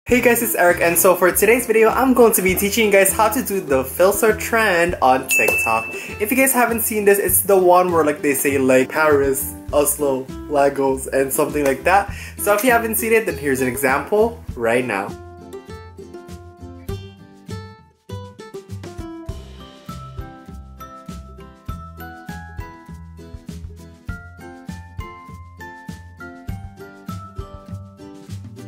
Hey guys, it's Eric, and so for today's video, I'm going to be teaching you guys how to do the filter trend on TikTok. If you guys haven't seen this, it's the one where like they say like Paris, Oslo, Lagos, and something like that. So if you haven't seen it, then here's an example right now.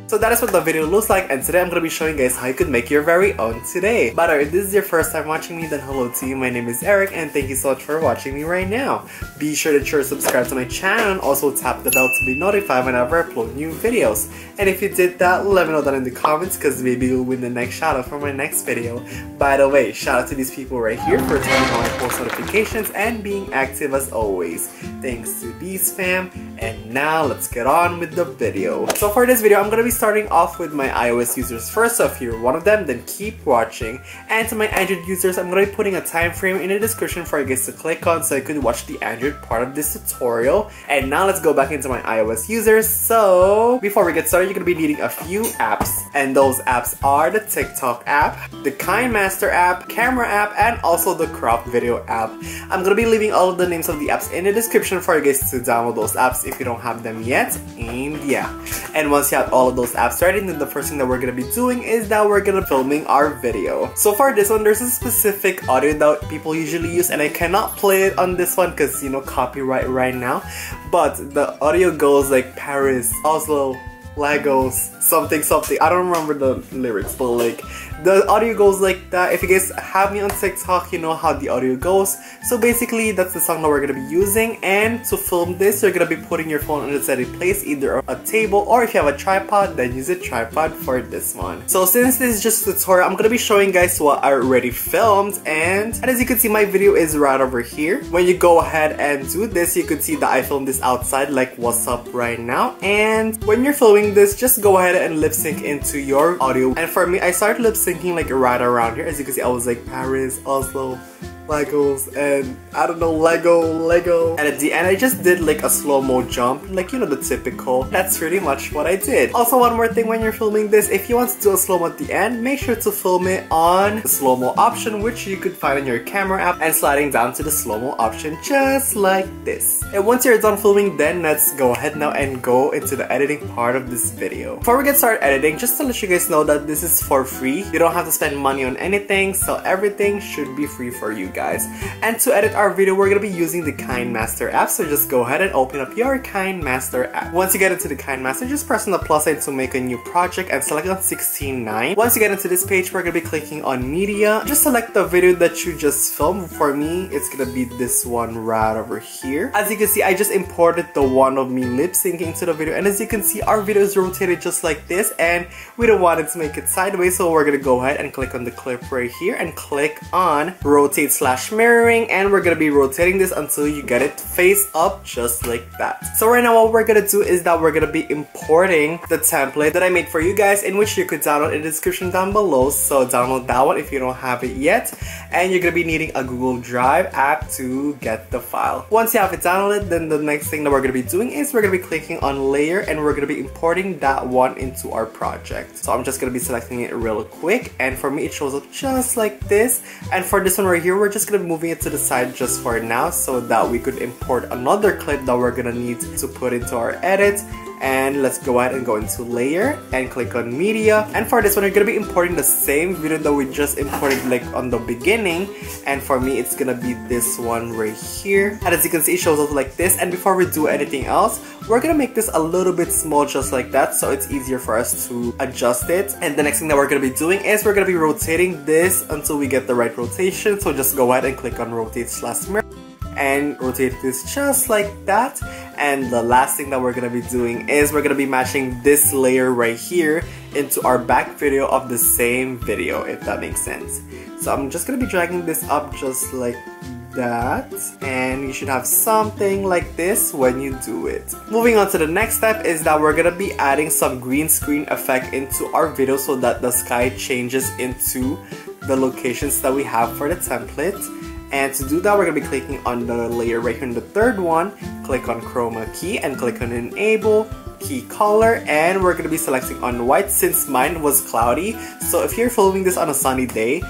So that is what the video looks like, and today I'm going to be showing you guys how you could make your very own today. By the way, if this is your first time watching me, then hello to you. My name is Eric, and thank you so much for watching me right now. Be sure that you're subscribed to my channel and also tap the bell to be notified whenever I upload new videos. And if you did that, let me know down in the comments because maybe you'll win the next shout out for my next video. By the way, shout out to these people right here for turning on my post notifications and being active as always. Thanks to these fam, and now let's get on with the video. So for this video, I'm going to be starting off with my iOS users first, so if you're one of them, then keep watching. And to my Android users, I'm going to be putting a time frame in the description for you guys to click on so you could watch the Android part of this tutorial. And now let's go back into my iOS users. So before we get started, you're going to be needing a few apps, and those apps are the TikTok app, the KineMaster app, Camera app, and also the Crop Video app. I'm going to be leaving all of the names of the apps in the description for you guys to download those apps if you don't have them yet. And yeah, and once you have all of those apps ready, then the first thing that we're going to be doing is that we're going to be filming our video. So for this one, there's a specific audio that people usually use, and I cannot play it on this one because, you know, copyright right now, but the audio goes like Paris, Oslo, Lagos, something. I don't remember the lyrics, but like the audio goes like that. If you guys have me on TikTok, you know how the audio goes. So basically, that's the song that we're gonna be using. And to film this, you're gonna be putting your phone on its steady place, either a table, or if you have a tripod, then use a tripod for this one. So since this is just a tutorial, I'm gonna be showing guys what I already filmed, and as you can see, my video is right over here. When you go ahead and do this, you can see that I filmed this outside, like what's up right now. And when you're filming this, just go ahead and lip sync into your audio. And for me, I started lip syncing like right around here. As you can see, I was like Paris, Oslo, Lagos, and I don't know, Lego. And at the end, I just did like a slow-mo jump, like, you know, the typical. That's pretty much what I did. Also, one more thing when you're filming this, if you want to do a slow-mo at the end, make sure to film it on the slow-mo option, which you could find in your camera app, and sliding down to the slow-mo option just like this. And once you're done filming, then let's go ahead now and go into the editing part of this video. Before we get started editing, just to let you guys know that this is for free. You don't have to spend money on anything, so everything should be free for you guys. And to edit our video, we're going to be using the KineMaster app, so just go ahead and open up your KineMaster app. Once you get into the KineMaster, just press on the plus sign to make a new project and select on 16:9. Once you get into this page, we're going to be clicking on media. Just select the video that you just filmed. For me, it's going to be this one right over here. As you can see, I just imported the one of me lip syncing to the video, and as you can see, our video is rotated just like this, and we don't want it to make it sideways, so we're going to go ahead and click on the clip right here and click on rotate/mirroring, and we're gonna be rotating this until you get it face up just like that. So right now, what we're gonna do is that we're gonna be importing the template that I made for you guys, in which you could download in the description down below. So download that one if you don't have it yet, and you're gonna be needing a Google Drive app to get the file. Once you have it downloaded, then the next thing that we're gonna be doing is we're gonna be clicking on layer, and we're gonna be importing that one into our project. So I'm just gonna be selecting it real quick, and for me it shows up just like this. And for this one right here, we're just gonna be moving it to the side just for now so that we could import another clip that we're gonna need to put into our edit. And let's go ahead and go into layer and click on media. And for this one, you're gonna be importing the same video that we just imported like on the beginning. And for me, it's gonna be this one right here. And as you can see, it shows up like this. And before we do anything else, we're gonna make this a little bit small just like that, so it's easier for us to adjust it. And the next thing that we're gonna be doing is we're gonna be rotating this until we get the right rotation. So just go ahead and click on rotate/mirror and rotate this just like that. And the last thing that we're gonna be doing is we're gonna be matching this layer right here into our back video of the same video, if that makes sense. So I'm just gonna be dragging this up just like that, and you should have something like this when you do it. Moving on to the next step is that we're gonna be adding some green screen effect into our video so that the sky changes into the locations that we have for the template. And to do that, we're going to be clicking on the layer right here in the third one, click on chroma key and click on enable, key color, and we're gonna be selecting on white since mine was cloudy. So if you're filming this on a sunny day,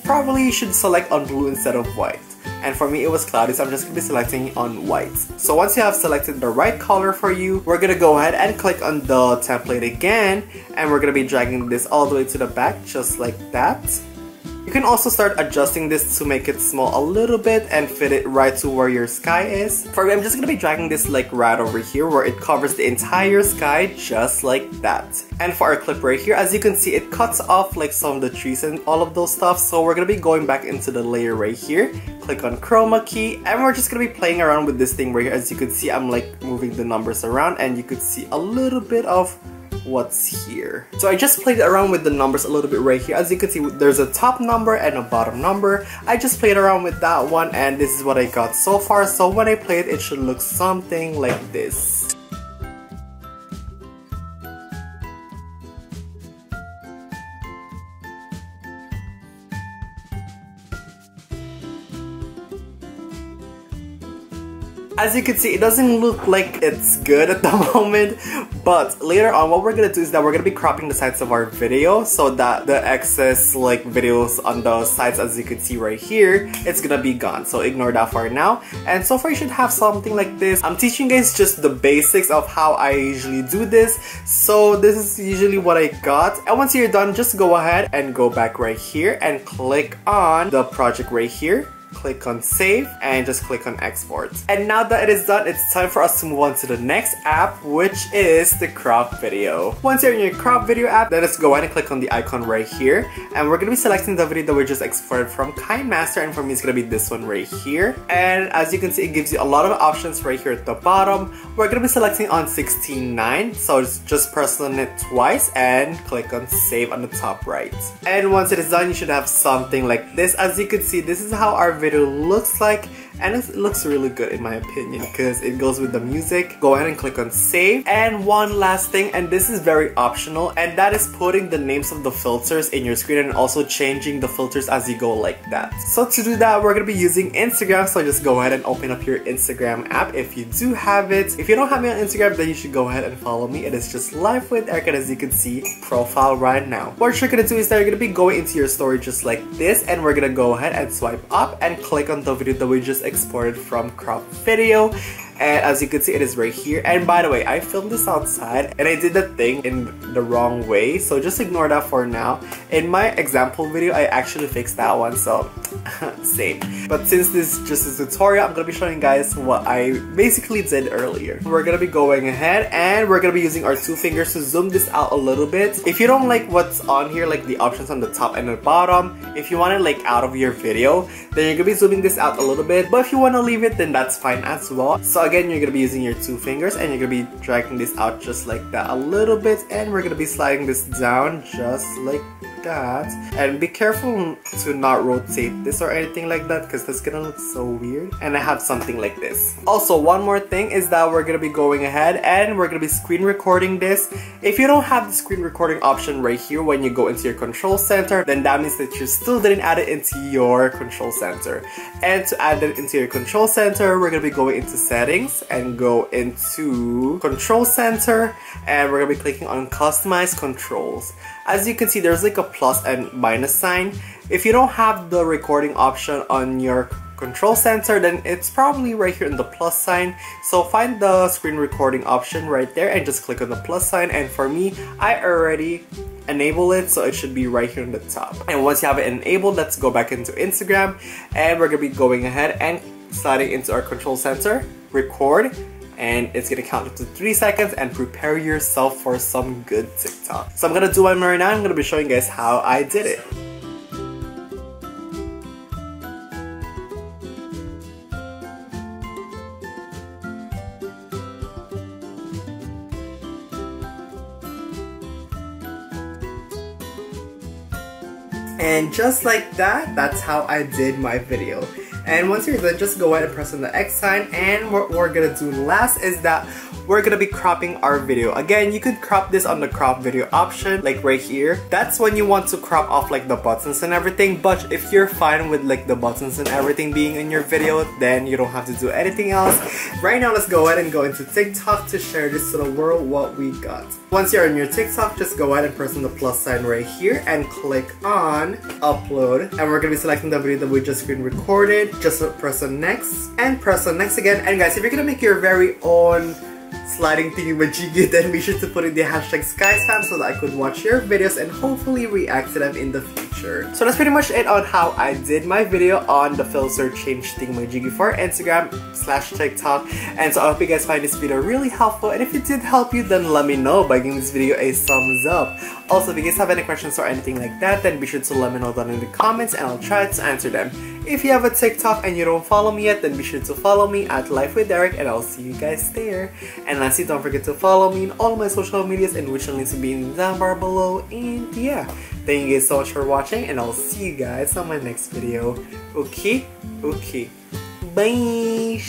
probably you should select on blue instead of white. And for me it was cloudy, so I'm just going to be selecting on white. So once you have selected the right color for you, we're going to go ahead and click on the template again, and we're going to be dragging this all the way to the back just like that. You can also start adjusting this to make it small a little bit and fit it right to where your sky is. For me, I'm just going to be dragging this like right over here where it covers the entire sky just like that. And for our clip right here, as you can see, it cuts off like some of the trees and all of those stuff. So we're going to be going back into the layer right here. Click on chroma key, and we're just going to be playing around with this thing right here. As you can see, I'm like moving the numbers around, and you could see a little bit of what's here. So I just played around with the numbers a little bit right here. As you can see, there's a top number and a bottom number. I just played around with that one, and this is what I got so far. So when I play it, it should look something like this. As you can see, it doesn't look like it's good at the moment, but later on what we're gonna do is that we're gonna be cropping the sides of our video so that the excess like videos on the sides, as you can see right here, it's gonna be gone. So ignore that for now. And so far you should have something like this. I'm teaching you guys just the basics of how I usually do this. So this is usually what I got. And once you're done, just go ahead and go back right here and click on the project right here. Click on save and just click on export. And now that it is done, it's time for us to move on to the next app, which is the crop video. Once you're in your crop video app, let us go ahead and click on the icon right here, and we're gonna be selecting the video that we just exported from KineMaster, and for me it's gonna be this one right here. And as you can see, it gives you a lot of options right here at the bottom. We're gonna be selecting on 16:9, so just press on it twice and click on save on the top right. And once it is done, you should have something like this. As you can see, this is how our video looks like, and it looks really good in my opinion because it goes with the music. Go ahead and click on save. And one last thing, and this is very optional, and that is putting the names of the filters in your screen and also changing the filters as you go like that. So to do that, we're gonna be using Instagram, so just go ahead and open up your Instagram app if you do have it. If you don't have me on Instagram, then you should go ahead and follow me. It is just Life with Eric, as you can see profile right now. What you're gonna do is that you're gonna be going into your story just like this, and we're gonna go ahead and swipe up and click on the video that we just exported from crop video. And as you can see, it is right here. And by the way, I filmed this outside and I did the thing in the wrong way, so just ignore that for now. In my example video, I actually fixed that one, so same. But since this is just a tutorial, I'm gonna be showing you guys what I basically did earlier. We're gonna be going ahead and we're gonna be using our two fingers to zoom this out a little bit. If you don't like what's on here, like the options on the top and the bottom, if you want it like out of your video, then you're gonna be zooming this out a little bit. But if you want to leave it, then that's fine as well. So again, you're gonna be using your two fingers and you're gonna be dragging this out just like that a little bit, and we're gonna be sliding this down just like that. And be careful to not rotate this or anything like that because that's gonna look so weird. And I have something like this. Also, one more thing is that we're gonna be going ahead and we're gonna be screen recording this. If you don't have the screen recording option right here when you go into your control center, then that means that you still didn't add it into your control center. And to add it into your control center, we're gonna be going into settings and go into control center, and we're gonna be clicking on customize controls. As you can see, there's like a plus and minus sign. If you don't have the recording option on your control center, then it's probably right here in the plus sign. So find the screen recording option right there and just click on the plus sign. And for me, I already enable it, so it should be right here on the top. And once you have it enabled, let's go back into Instagram, and we're gonna be going ahead and sliding into our control center, record, and it's gonna count up to 3 seconds, and prepare yourself for some good TikTok. So I'm gonna do one right now. I'm gonna be showing you guys how I did it. And just like that, that's how I did my video. And once you're done, just go ahead and press on the X sign. And what we're gonna do last is that we're gonna be cropping our video. Again, you could crop this on the crop video option, like right here. That's when you want to crop off like the buttons and everything, but if you're fine with like the buttons and everything being in your video, then you don't have to do anything else. Right now, let's go ahead and go into TikTok to share this to the world what we got. Once you're on your TikTok, just go ahead and press on the plus sign right here and click on upload, and we're gonna be selecting the video that we just screen recorded. Just press on next and press on next again. And guys, if you're gonna make your very own sliding thingy-majiggy, then be sure to put in the hashtag SkySpam so that I could watch your videos and hopefully react to them in the future. So that's pretty much it on how I did my video on the filter change thingy-majiggy for Instagram/TikTok. And so I hope you guys find this video really helpful, and if it did help you, then let me know by giving this video a thumbs up. Also, if you guys have any questions or anything like that, then be sure to let me know down in the comments and I'll try to answer them. If you have a TikTok and you don't follow me yet, then be sure to follow me at Life with Eric, and I'll see you guys there. And lastly, don't forget to follow me in all my social medias, and which links will be in the down bar below. And yeah, thank you guys so much for watching, and I'll see you guys on my next video. Okay? Okay. Bye!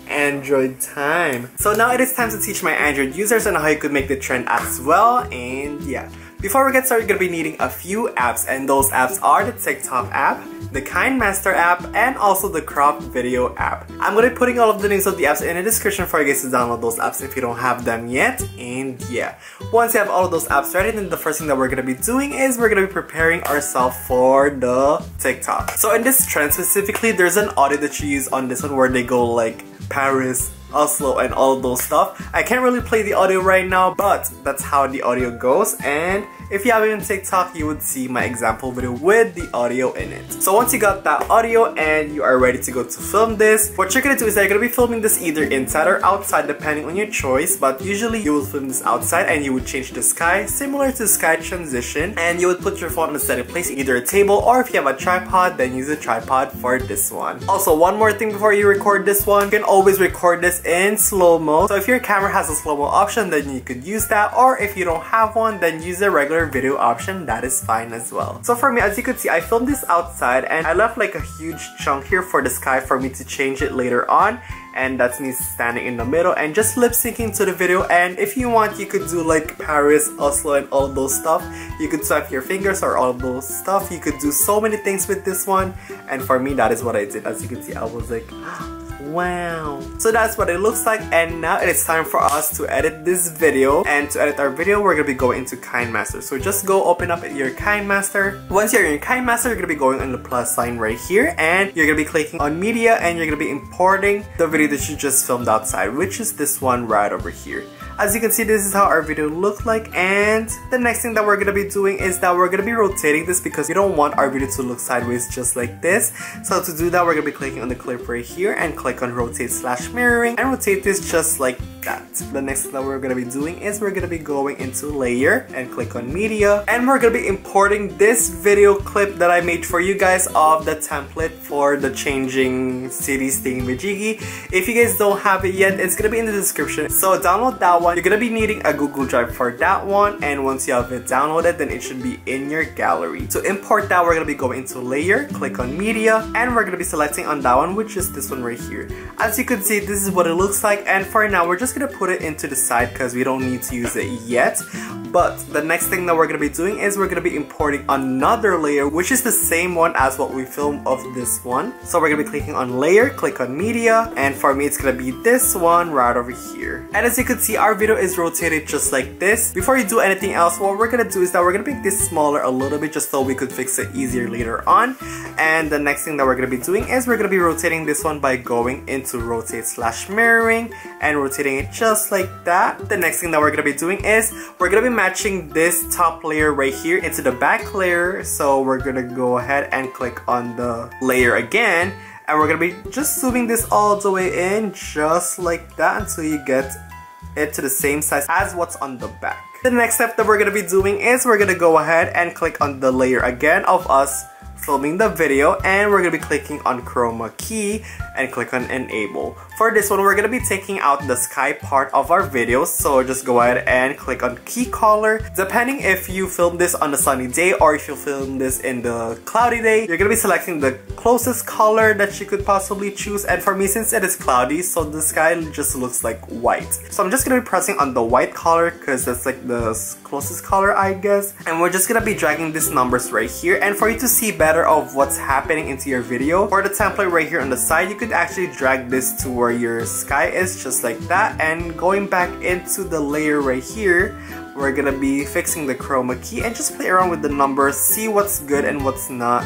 Android time. So now it is time to teach my Android users on how you could make the trend as well, and yeah. Before we get started, you're going to be needing a few apps, and those apps are the TikTok app, the KineMaster app, and also the Crop Video app. I'm going to be putting all of the names of the apps in the description for you guys to download those apps if you don't have them yet. And yeah, once you have all of those apps ready, then the first thing that we're going to be doing is we're going to be preparing ourselves for the TikTok. So in this trend specifically, there's an audio that you use on this one where they go like Paris, Oslo, and all of those stuff. I can't really play the audio right now, but that's how the audio goes. And if you have it on TikTok, you would see my example video with the audio in it. So once you got that audio and you are ready to go to film this, what you're gonna do is that you're gonna be filming this either inside or outside depending on your choice, but usually you will film this outside, and you would change the sky similar to sky transition, and you would put your phone in a steady place, either a table, or if you have a tripod, then use a tripod for this one. Also, one more thing before you record this one, you can always record this in slow-mo. So if your camera has a slow-mo option, then you could use that, or if you don't have one, then use the regular video option. That is fine as well. So for me, as you could see, I filmed this outside, and I left like a huge chunk here for the sky for me to change it later on, and that's me standing in the middle and just lip syncing to the video. And if you want, you could do like Paris, Oslo, and all of those stuff. You could swipe your fingers or all of those stuff. You could do so many things with this one, and for me, that is what I did. As you can see, I was like, wow. So that's what it looks like, and now it is time for us to edit this video. And to edit our video, we're gonna be going into KineMaster. So just go open up your KineMaster. Once you're in your KineMaster, you're gonna be going on the plus sign right here, and you're gonna be clicking on media, and you're gonna be importing the video that you just filmed outside, which is this one right over here. As you can see, this is how our video looked like, and the next thing that we're gonna be doing is that we're gonna be rotating this because we don't want our video to look sideways just like this. So to do that, we're gonna be clicking on the clip right here and click on rotate/mirroring and rotate this just like that. The next thing that we're gonna be doing is we're gonna be going into layer and click on media, and we're gonna be importing this video clip that I made for you guys of the template for the changing cities thingy-majiggy. If you guys don't have it yet, it's gonna be in the description, so download that one. You're gonna be needing a Google Drive for that one, and once you have it downloaded, then it should be in your gallery. To import that, we're gonna be going into layer, click on media, and we're gonna be selecting on that one, which is this one right here. As you can see, this is what it looks like, and for now, we're just gonna put it into the side because we don't need to use it yet. But the next thing that we're gonna be doing is we're gonna be importing another layer, which is the same one as what we filmed of this one. So we're gonna be clicking on layer, click on media, and for me, it's gonna be this one right over here. And as you can see, our video is rotated just like this. Before you do anything else, what we're gonna do is that we're gonna make this smaller a little bit just so we could fix it easier later on. And the next thing that we're gonna be doing is we're gonna be rotating this one by going into rotate/mirroring and rotating it just like that. The next thing that we're gonna be doing is we're gonna be matching this top layer right here into the back layer. So we're gonna go ahead and click on the layer again, and we're gonna be just zooming this all the way in just like that until you get it to the same size as what's on the back. The next step that we're gonna be doing is we're gonna go ahead and click on the layer again of us filming the video, and we're gonna be clicking on chroma key and click on enable. For this one, we're gonna be taking out the sky part of our video, so just go ahead and click on key color. Depending if you film this on a sunny day or if you film this in the cloudy day, you're gonna be selecting the closest color that you could possibly choose. And for me, since it is cloudy, so the sky just looks like white. So I'm just gonna be pressing on the white color because that's like the closest color, I guess. And we're just gonna be dragging these numbers right here. And for you to see better of what's happening into your video, for the template right here on the side, you could actually drag this to where your sky is, just like that. And going back into the layer right here, we're gonna be fixing the chroma key and just play around with the numbers, see what's good and what's not.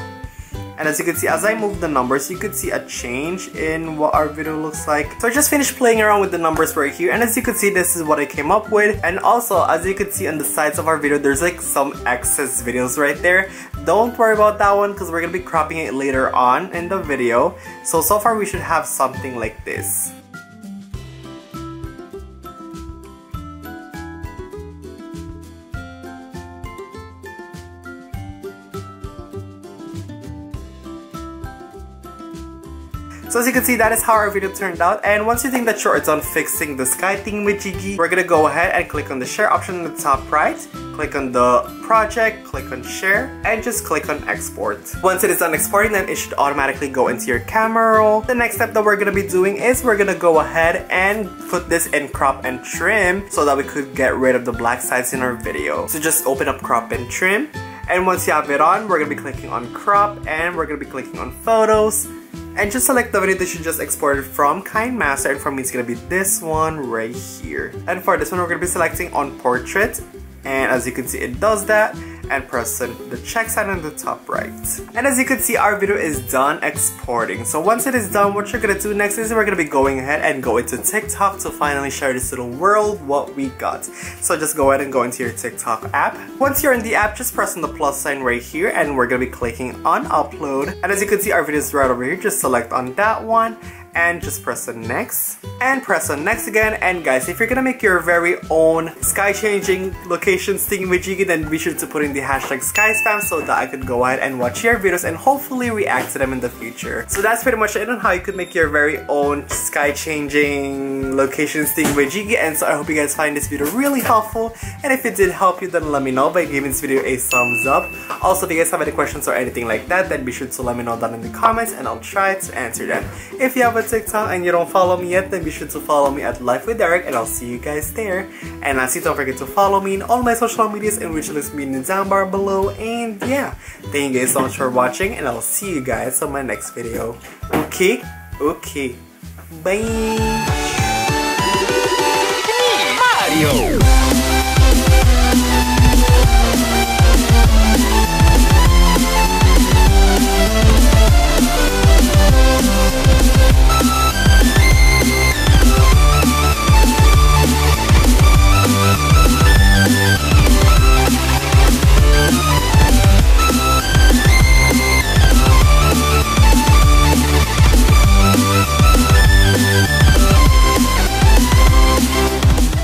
And as you can see, as I move the numbers, you could see a change in what our video looks like. So I just finished playing around with the numbers right here, and as you can see, this is what I came up with. And also, as you can see on the sides of our video, there's like some excess videos right there. Don't worry about that one because we're gonna be cropping it later on in the video. So far we should have something like this. So as you can see, that is how our video turned out. And once you think that you're done fixing the sky thingamajiggy, we're gonna go ahead and click on the share option in the top right, click on the project, click on share, and just click on export. Once it is done exporting, then it should automatically go into your camera roll. The next step that we're gonna be doing is we're gonna go ahead and put this in crop and trim so that we could get rid of the black sides in our video. So just open up crop and trim. And once you have it on, we're gonna be clicking on crop and we're gonna be clicking on photos. And just select the video that you just exported from KineMaster, and for me it's gonna be this one right here. And for this one we're gonna be selecting on portrait, and as you can see it does that, and press the check sign on the top right. And as you can see, our video is done exporting. So once it is done, what you're gonna do next is we're gonna be going ahead and go into TikTok to finally share this to the world what we got. So just go ahead and go into your TikTok app. Once you're in the app, just press on the plus sign right here, and we're gonna be clicking on upload. And as you can see, our video is right over here. Just select on that one and just press on next and press on next again. And guys, if you're gonna make your very own sky changing locations thingamajiggy, then be sure to put in the hashtag SkySpam so that I could go ahead and watch your videos and hopefully react to them in the future. So that's pretty much it on how you could make your very own sky changing locations thingamajiggy. And so I hope you guys find this video really helpful, and if it did help you, then let me know by giving this video a thumbs up. Also, if you guys have any questions or anything like that, then be sure to let me know down in the comments and I'll try to answer them. If you have a TikTok and you don't follow me yet, then be sure to follow me at Life with Eric, and I'll see you guys there. And lastly, don't forget to follow me in all my social medias, in which links me in the down bar below. And yeah, thank you guys so much for watching, and I'll see you guys on my next video. Okay, bye. Mario.